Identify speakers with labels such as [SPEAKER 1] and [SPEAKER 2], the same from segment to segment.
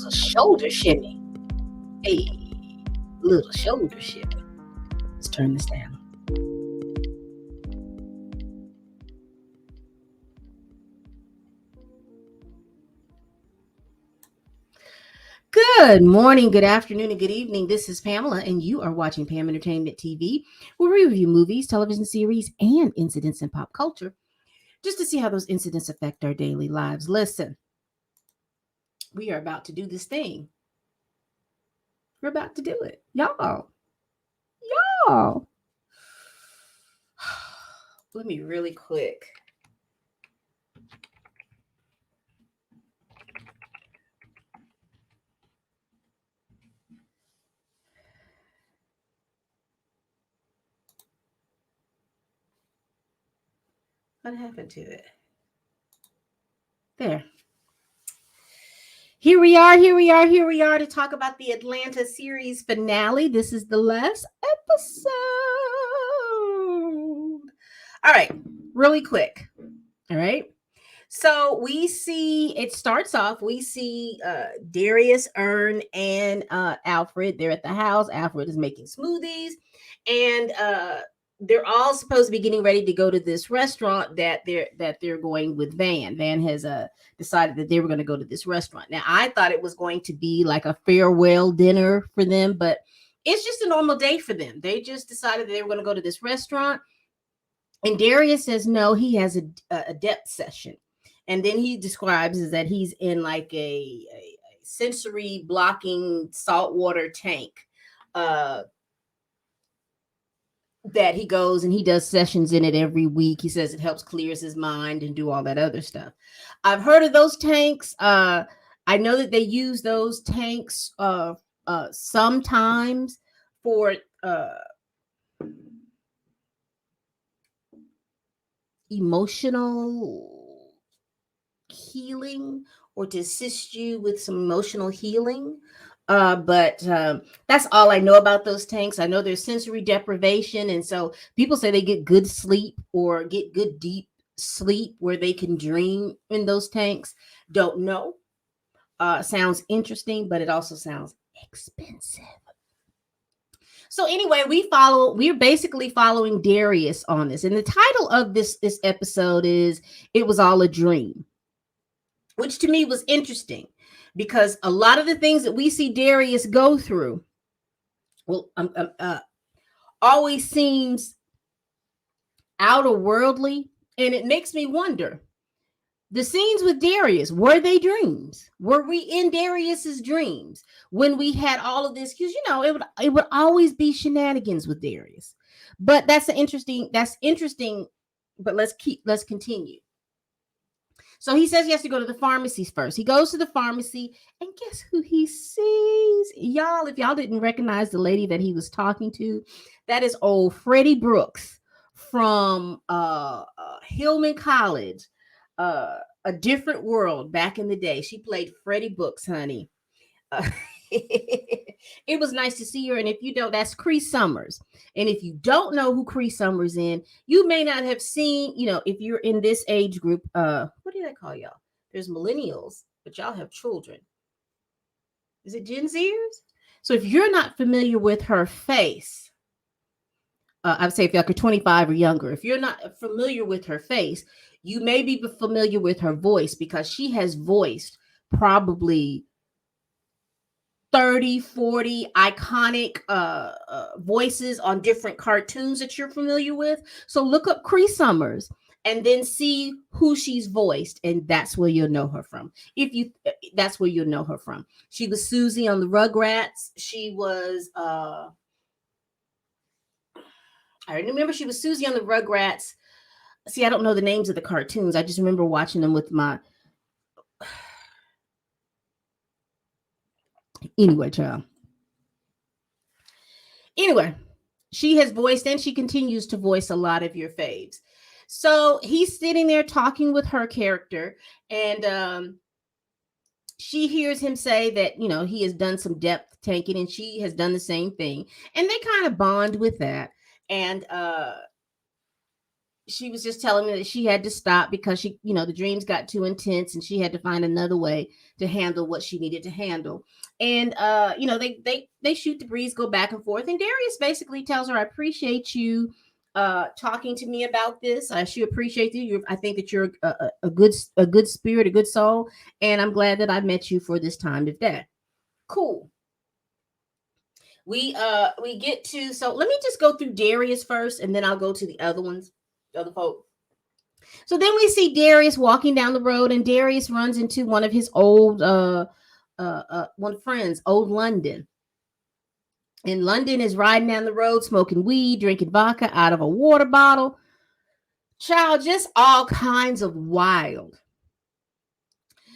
[SPEAKER 1] a shoulder shimmy. Hey, little shoulder shimmy. Let's turn this down. Good morning, good afternoon, and good evening. This is Pamela, and you are watching Pam Entertainment TV, where we review movies, television series, and incidents in pop culture just to see how those incidents affect our daily lives. Listen, we are about to do this thing. We're about to do it. Y'all. Let me really quick. What happened to it? There. Here we are to talk about the Atlanta series finale. This is the last episode. All right, really quick. All right. So we see it starts off. We see Darius, Ern, and Alfred. They're at the house. Alfred is making smoothies, and they're all supposed to be getting ready to go to this restaurant that they're going with Van. Van has decided that they were going to go to this restaurant. Now I thought it was going to be like a farewell dinner for them, but it's just a normal day for them. They just decided that they were going to go to this restaurant. And Darius says no, he has a depth session. And then he describes is that he's in like a sensory blocking saltwater tank that he goes and he does sessions in it every week. He says it helps clears his mind and do all that other stuff. I've heard of those tanks. I know that they use those tanks sometimes for emotional healing or to assist you with some emotional healing. But that's all I know about those tanks. I know there's sensory deprivation, and so people say they get good sleep or get good deep sleep where they can dream in those tanks. Don't know. Sounds interesting, but it also sounds expensive. So anyway, we're basically following Darius on this. And the title of this episode is It Was All a Dream, which to me was interesting because a lot of the things that we see Darius go through always seems outer worldly, and it makes me wonder, the scenes with Darius, were they dreams? Were we in Darius's dreams when we had all of this? Because it would always be shenanigans with Darius. But that's interesting. But let's continue. So he says he has to go to the pharmacies first. He goes to the pharmacy, and guess who he sees? Y'all, if y'all didn't recognize the lady that he was talking to, that is old Freddie Brooks from Hillman College. A Different World back in the day. She played Freddie Brooks, honey. It was nice to see her. And if you don't, that's Cree Summers. And if you don't know who Cree Summers in, you may not have seen, if you're in this age group, what do I call y'all? There's millennials, but y'all have children. Is it Gen Zers? So if you're not familiar with her face, I would say if you're 25 or younger, if you're not familiar with her face, you may be familiar with her voice because she has voiced probably 30, 40 iconic voices on different cartoons that you're familiar with. So look up Cree Summers and then see who she's voiced, and that's where you'll know her from. That's where you'll know her from. She was Susie on the Rugrats. She was I remember she was Susie on the Rugrats. See, I don't know the names of the cartoons. I just remember watching them with my. Anyway, child. Anyway, she has voiced and she continues to voice a lot of your faves. So he's sitting there talking with her character, and she hears him say that, he has done some depth tanking and she has done the same thing. And they kind of bond with that. And she was just telling me that she had to stop because the dreams got too intense and she had to find another way to handle what she needed to handle. And they shoot the breeze, go back and forth, and Darius basically tells her, I appreciate you talking to me about this. I sure appreciate you. I think that you're a good spirit, a good soul, and I'm glad that I met you for this time of day. Cool. We get to, so let me just go through Darius first, and then I'll go to the other ones, the other folk. So then we see Darius walking down the road, and Darius runs into one of his old one friends, old London. And London is riding down the road, smoking weed, drinking vodka out of a water bottle. Child, just all kinds of wild.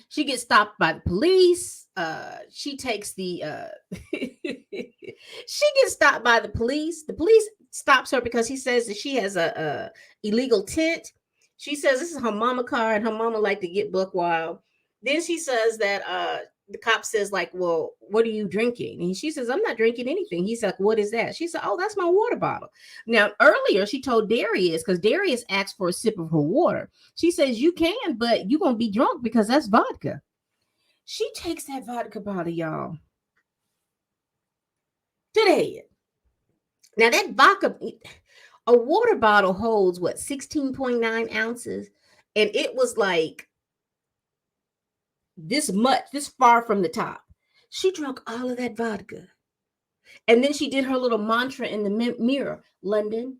[SPEAKER 1] She gets stopped by the police. She takes the she gets stopped by the police. The police stops her because he says that she has a illegal tent. She says this is her mama car and her mama like to get buck wild. Then she says that the cop says, like, well, what are you drinking? And she says, I'm not drinking anything. He's like, what is that? She said, oh, that's my water bottle. Now, earlier she told Darius, because Darius asked for a sip of her water. She says, you can, but you're going to be drunk because that's vodka. She takes that vodka bottle, y'all, to the head. Now, that vodka, a water bottle holds what, 16.9 ounces? And it was like this much, this far from the top. She drank all of that vodka. And then she did her little mantra in the mirror. London,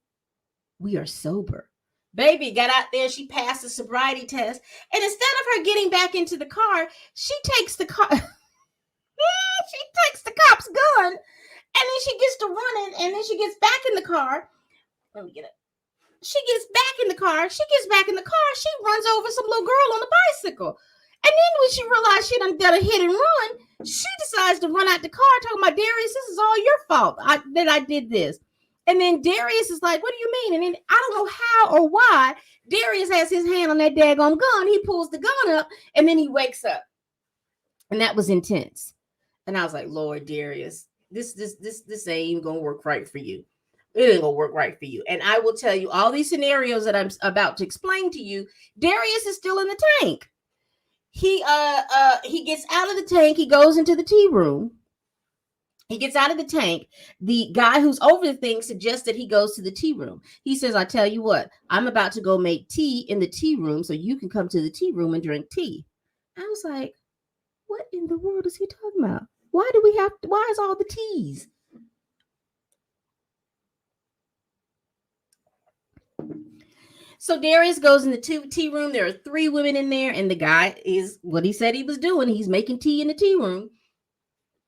[SPEAKER 1] we are sober. Baby got out there. She passed the sobriety test. And instead of her getting back into the car, she takes the car. She takes the cop's gun. And then she gets to running. And then she gets back in the car. Let me get it. She gets back in the car. She runs over some little girl on a bicycle. And then when she realized she done a hit and run, she decides to run out the car talking about, Darius, this is all your fault that I did this. And then Darius is like, what do you mean? And then I don't know how or why Darius has his hand on that daggone gun. He pulls the gun up and then he wakes up. And that was intense. And I was like, Lord, Darius, this ain't even gonna work right for you. It ain't gonna work right for you. And I will tell you all these scenarios that I'm about to explain to you. Darius is still in the tank. He gets out of the tank. He goes into the tea room. He gets out of the tank. The guy who's over the thing suggests that he goes to the tea room. He says, I tell you what, I'm about to go make tea in the tea room so you can come to the tea room and drink tea. I was like, what in the world is he talking about? Why is all the teas? So Darius goes in the tea room. There are 3 women in there, and the guy is what he said he was doing. He's making tea in the tea room.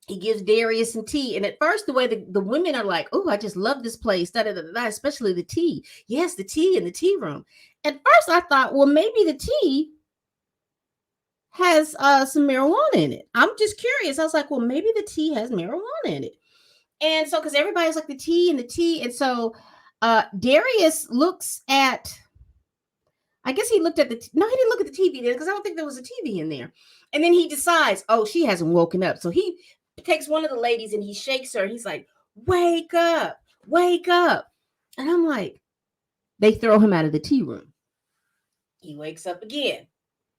[SPEAKER 1] He gives Darius some tea. And at first, the way the women are like, oh, I just love this place, especially the tea. Yes, the tea in the tea room. At first, I thought, well, maybe the tea has some marijuana in it. I'm just curious. I was like, well, maybe the tea has marijuana in it. And so, because everybody's like the tea. And so Darius looks at, I guess he looked at he didn't look at the TV there because I don't think there was a TV in there. And then he decides, oh, she hasn't woken up. So he takes one of the ladies and he shakes her. He's like, wake up, wake up. And I'm like, they throw him out of the tea room. He wakes up again.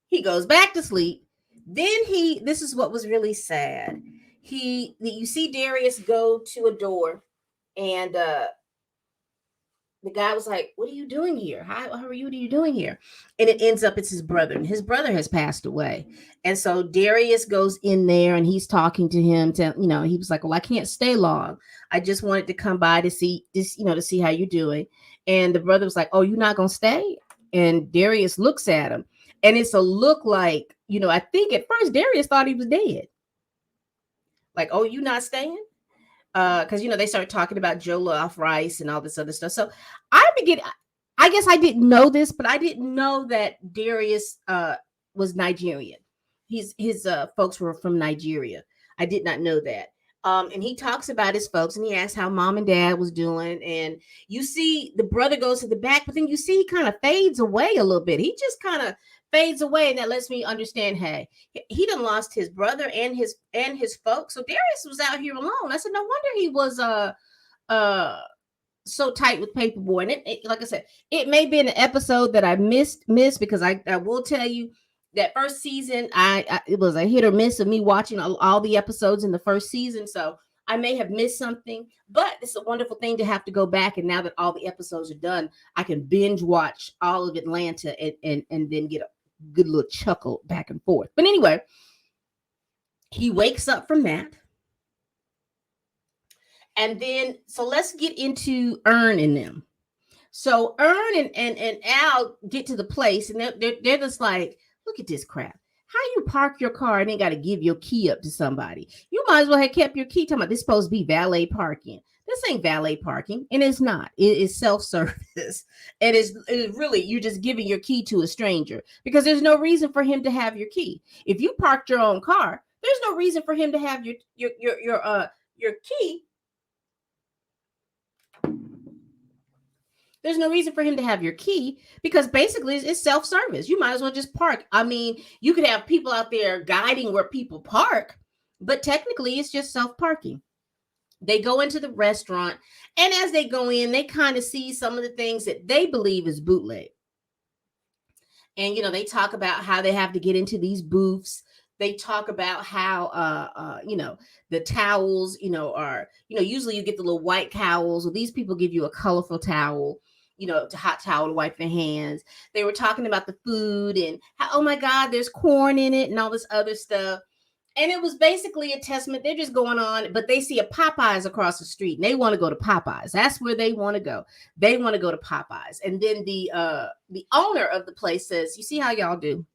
[SPEAKER 1] He goes back to sleep. Then this is what was really sad. You see Darius go to a door and the guy was like, what are you doing here? How are you? What are you doing here? And it ends up it's his brother. And his brother has passed away. And so Darius goes in there and he's talking to him. He was like, well, I can't stay long. I just wanted to come by to see this, to see how you're doing. And the brother was like, oh, you're not going to stay? And Darius looks at him. And it's a look like, I think at first Darius thought he was dead. Like, oh, you not staying? Because they started talking about jollof rice and all this other stuff. So I guess I didn't know this, but I didn't know that Darius was Nigerian. His folks were from Nigeria. I did not know that. And he talks about his folks and he asks how mom and dad was doing. And you see the brother goes to the back, but then you see he kind of fades away a little bit. He just kind of fades away, and that lets me understand, hey, he done lost his brother and his folks. So Darius was out here alone. I said, no wonder he was so tight with Paperboy, and like I said, it may be an episode that I missed because I will tell you that first season, I it was a hit or miss of me watching all the episodes in the first season, so I may have missed something. But it's a wonderful thing to have to go back, and now that all the episodes are done, I can binge watch all of Atlanta and then get a good little chuckle back and forth. But anyway, he wakes up from that. And then, so let's get into Ern and them. So Ern and Al get to the place, and they're just like, look at this crap. How you park your car and then got to give your key up to somebody? You might as well have kept your key. Talking about this supposed to be valet parking. This ain't valet parking, and it's not. It is self-service. It is really, you're just giving your key to a stranger because there's no reason for him to have your key. If you parked your own car, there's no reason for him to have your key. There's no reason for him to have your key because basically it's self-service. You might as well just park. I mean, you could have people out there guiding where people park, but technically it's just self-parking. They go into the restaurant, and as they go in, they kind of see some of the things that they believe is bootleg. And they talk about how they have to get into these booths. They talk about how the towels are usually you get the little white towels. Well, these people give you a colorful towel, to hot towel to wipe their hands. They were talking about the food and how, oh my God, there's corn in it and all this other stuff. And it was basically a testament. They're just going on, but they see a Popeyes across the street and they want to go to Popeyes. That's where they want to go. They want to go to Popeyes. And then the owner of the place says, you see how y'all do?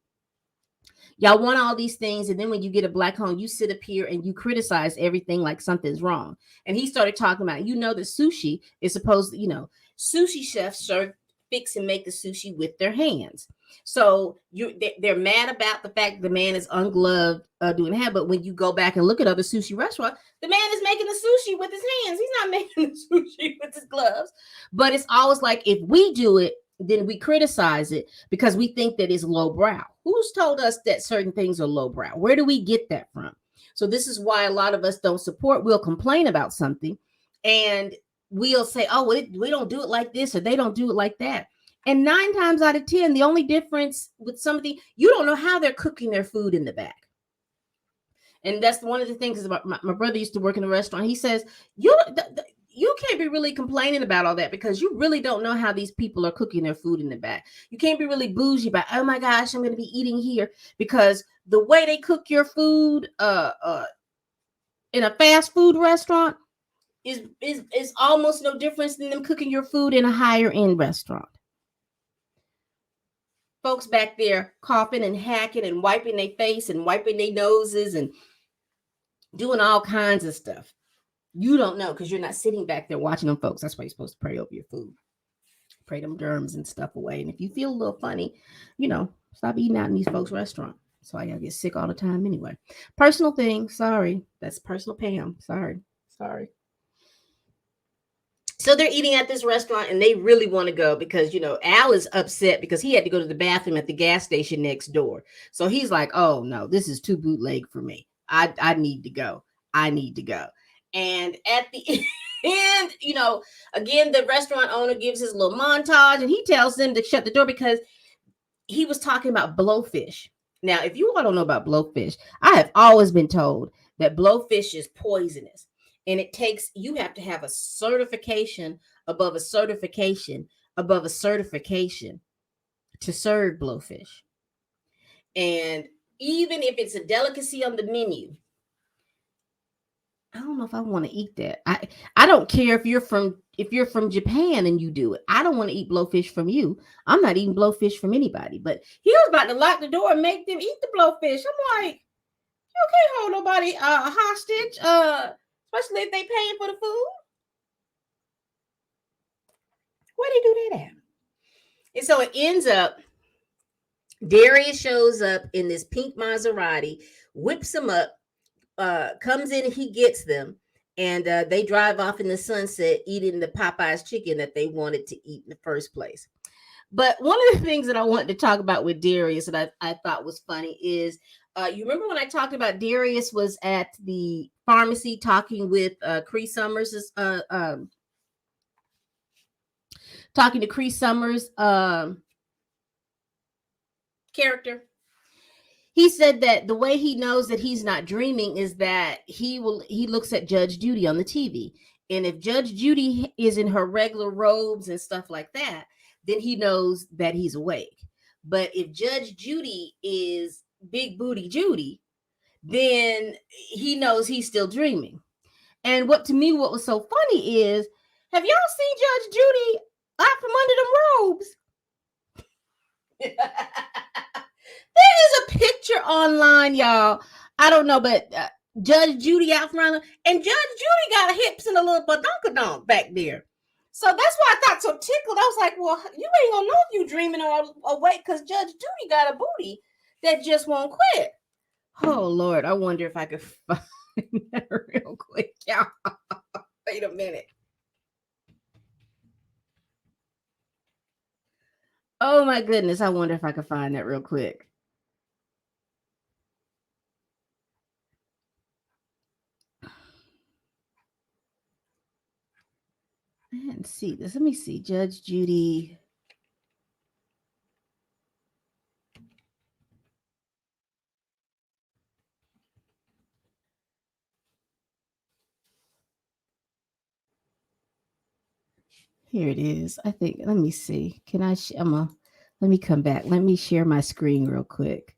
[SPEAKER 1] Y'all want all these things, and then when you get a black home, you sit up here and you criticize everything like something's wrong. And he started talking about, that sushi is supposed to, sushi chefs serve, fix and make the sushi with their hands. So they're mad about the fact the man is ungloved doing that. But when you go back and look at other sushi restaurants, the man is making the sushi with his hands. He's not making the sushi with his gloves. But it's always like, if we do it, then we criticize it because we think that it's lowbrow. Who's told us that certain things are lowbrow? Where do we get that from? So this is why a lot of us don't support. We'll complain about something and we'll say, oh, well, we don't do it like this or they don't do it like that. And 9 times out of 10, the only difference with somebody, you don't know how they're cooking their food in the back. And that's one of the things about my brother used to work in a restaurant. He says, you can't be really complaining about all that because you really don't know how these people are cooking their food in the back. You can't be really bougie about, oh my gosh, I'm going to be eating here, because the way they cook your food in a fast food restaurant is almost no difference than them cooking your food in a higher end restaurant. Folks back there coughing and hacking and wiping their face and wiping their noses and doing all kinds of stuff. You don't know because you're not sitting back there watching them folks. That's why you're supposed to pray over your food. Pray them germs and stuff away. And if you feel a little funny, stop eating out in these folks' restaurants. So I gotta get sick all the time anyway. Personal thing. Sorry. That's personal Pam. Sorry. So they're eating at this restaurant and they really want to go because, Al is upset because he had to go to the bathroom at the gas station next door. So he's like, oh no, this is too bootleg for me. I need to go. And at the end, again, the restaurant owner gives his little montage and he tells them to shut the door because he was talking about blowfish. Now, if you all don't know about blowfish, I have always been told that blowfish is poisonous. And you have to have a certification above a certification above a certification to serve blowfish. And even if it's a delicacy on the menu, I don't know if I want to eat that. I don't care if you're from Japan and you do it. I don't want to eat blowfish from you. I'm not eating blowfish from anybody. But he was about to lock the door and make them eat the blowfish. I'm like, you can't hold nobody hostage, especially if they paying for the food. Where they do that at? And so it ends up, Darius shows up in this pink Maserati, whips them up, comes in and he gets them, and they drive off in the sunset eating the Popeyes chicken that they wanted to eat in the first place. But one of the things that I wanted to talk about with Darius that I thought was funny is, you remember when I talked about Darius was at the pharmacy talking with Cree Summers' talking to Cree Summers' character. He said that the way he knows that he's not dreaming is that he looks at Judge Judy on the TV. And if Judge Judy is in her regular robes and stuff like that, then he knows that he's awake. But if Judge Judy is Big Booty Judy, then he knows he's still dreaming. And what was so funny is, have y'all seen Judge Judy out from under them robes? There is a picture online, y'all. I don't know, but Judge Judy out front, and Judge Judy got hips and a little badonkadonk back there. So that's why I got so tickled. I was like, well, you ain't gonna know if you dreaming or awake because Judge Judy got a booty that just won't quit. Oh, Lord. I wonder if I could find that real quick, y'all. Wait a minute. Oh, my goodness. I wonder if I could find that real quick. I didn't see this. Let me see. Judge Judy. Here it is. I think. Let me see. Can I? Let me come back. Let me share my screen real quick.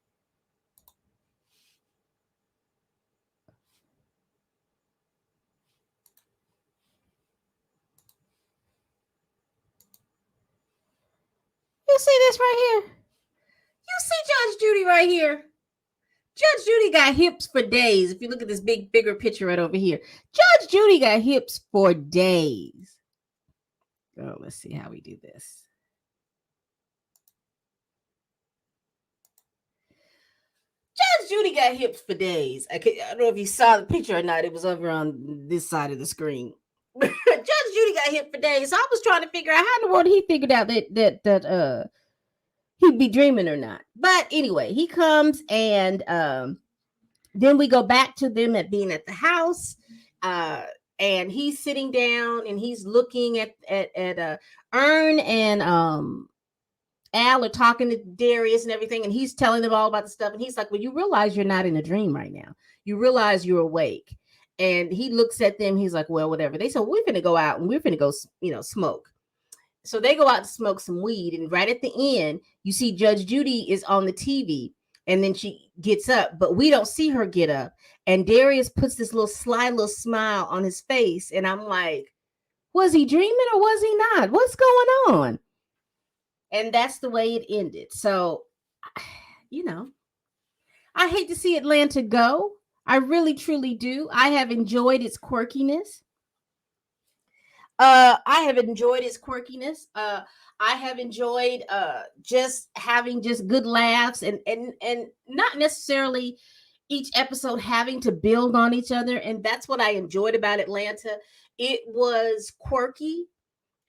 [SPEAKER 1] You see this right here? You see Judge Judy right here? Judge Judy got hips for days. If you look at this bigger picture right over here, Judge Judy got hips for days. Oh, let's see how we do this. Judge Judy got hips for days. I don't know if you saw the picture or not. It was over on this side of the screen. Judge Judy got hips for days. So I was trying to figure out how in the world he figured out that he'd be dreaming or not. But anyway, he comes and then we go back to them at being at the house. And he's sitting down and he's looking at Ern and Al are talking to Darius and everything, and he's telling them all about the stuff. And he's like, well, you realize you're not in a dream right now. You realize you're awake. And he looks at them. He's like, well, whatever. They said, we're going to go out and we're going to go, smoke. So they go out to smoke some weed. And right at the end, you see Judge Judy is on the TV. And then she gets up, but we don't see her get up. And Darius puts this little sly little smile on his face. And I'm like, was he dreaming or was he not? What's going on? And that's the way it ended. So, I hate to see Atlanta go. I really, truly do. I have enjoyed its quirkiness. I have enjoyed its quirkiness. I have enjoyed just having just good laughs and not necessarily each episode having to build on each other. And that's what I enjoyed about Atlanta. It was quirky,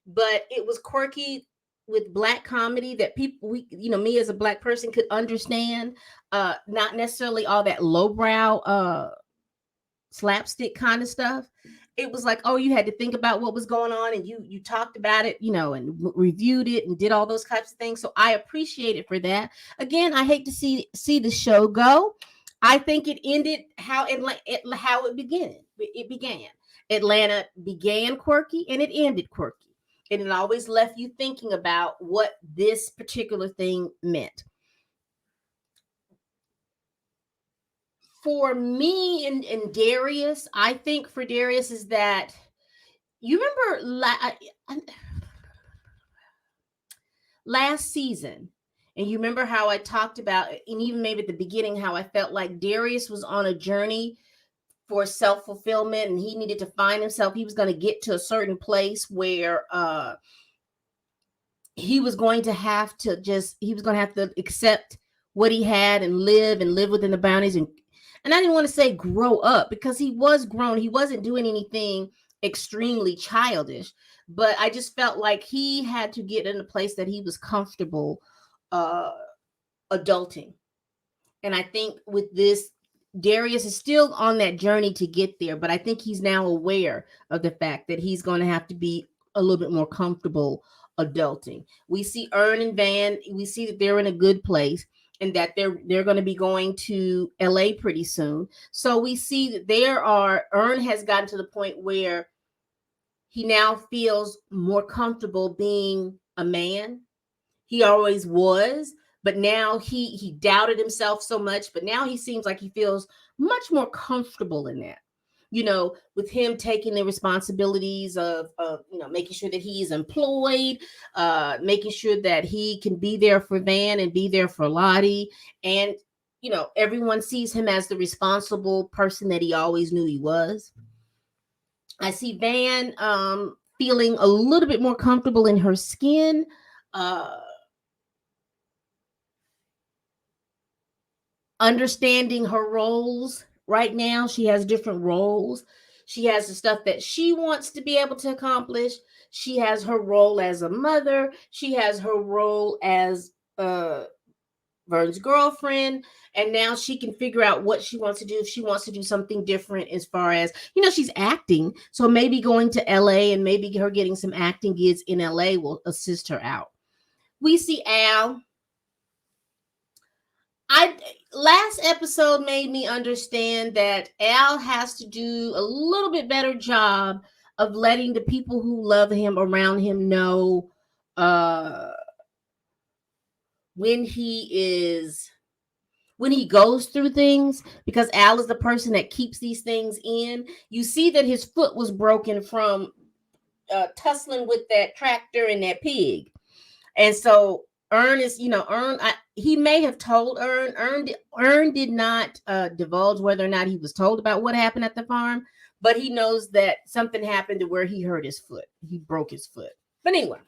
[SPEAKER 1] but it was quirky with Black comedy that people, me as a Black person could understand. Not necessarily all that lowbrow slapstick kind of stuff. It was like, oh, you had to think about what was going on and you talked about it, and reviewed it and did all those types of things. So I appreciate it for that. Again, I hate to see the show go. I think it ended how it began. It began. Atlanta began quirky and it ended quirky. And it always left you thinking about what this particular thing meant. For me and Darius, I think for Darius is that you remember last season, and you remember how I talked about, and even maybe at the beginning, how I felt like Darius was on a journey for self-fulfillment and he needed to find himself. He was going to get to a certain place where he was going to have to accept what he had and live within the boundaries. And I didn't want to say grow up because he was grown. He wasn't doing anything extremely childish, but I just felt like he had to get in a place that he was comfortable adulting. And I think with this, Darius is still on that journey to get there, but I think he's now aware of the fact that he's going to have to be a little bit more comfortable adulting. We see Ern and Van, we see that they're in a good place and that they're going to be going to LA pretty soon. So we see that Ern has gotten to the point where he now feels more comfortable being a man. He always was, but now he doubted himself so much, but now he seems like he feels much more comfortable in that. With him taking the responsibilities of making sure that he is employed, making sure that he can be there for Van and be there for Lottie. And, everyone sees him as the responsible person that he always knew he was. I see Van feeling a little bit more comfortable in her skin. Uh, Understanding her roles right now. She has different roles. She has the stuff that she wants to be able to accomplish. She has her role as a mother. She has her role as Vern's girlfriend. And now she can figure out what she wants to do. If she wants to do something different, as far as, she's acting. So maybe going to LA and maybe her getting some acting gigs in LA will assist her out. We see Al. I Last episode made me understand that Al has to do a little bit better job of letting the people who love him around him know uh when he goes through things, because Al is the person that keeps these things in. You see that his foot was broken from tussling with that tractor and that pig. And so he may have told Ern did not divulge whether or not he was told about what happened at the farm, but he knows that something happened to where he hurt his foot. He broke his foot. But anyway,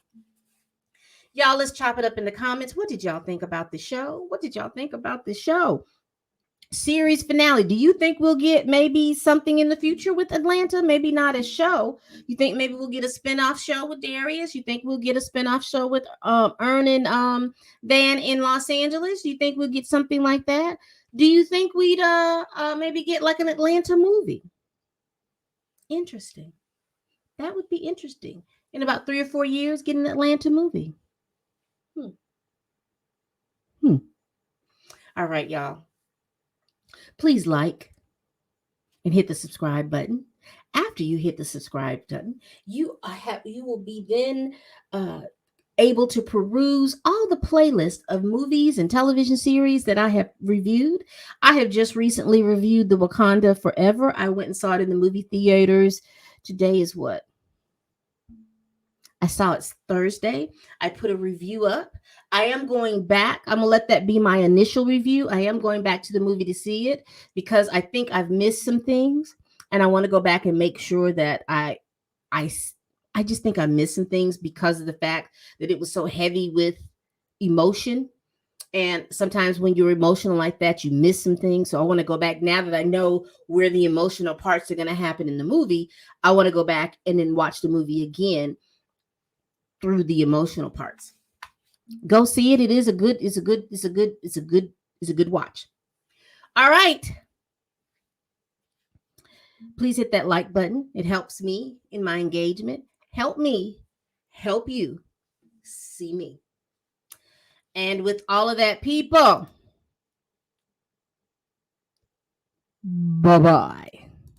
[SPEAKER 1] y'all, let's chop it up in the comments. What did y'all think about the show? What did y'all think about the show? Series finale. Do you think we'll get maybe something in the future with Atlanta? Maybe not a show. You think maybe we'll get a spinoff show with Darius? You think we'll get a spinoff show with Ern and Van in Los Angeles? Do you think we'll get something like that? Do you think we'd maybe get like an Atlanta movie? Interesting. That would be interesting. In about 3 or 4 years, get an Atlanta movie. All right, y'all. Please like and hit the subscribe button. After you hit the subscribe button, you will be then able to peruse all the playlists of movies and television series that I have reviewed. I have just recently reviewed the Wakanda Forever. I went and saw it in the movie theaters. Today is what? I saw it Thursday. I put a review up. I am going back. I'm going to let that be my initial review. I am going back to the movie to see it because I think I've missed some things, and I want to go back and make sure that I just think I missed some things because of the fact that it was so heavy with emotion. And sometimes when you're emotional like that, you miss some things. So I want to go back now that I know where the emotional parts are going to happen in the movie. I want to go back and then watch the movie again through the emotional parts. Go see it. It's a good watch. All right. Please hit that like button. It helps me in my engagement. Help me help you see me. And with all of that, people, bye-bye.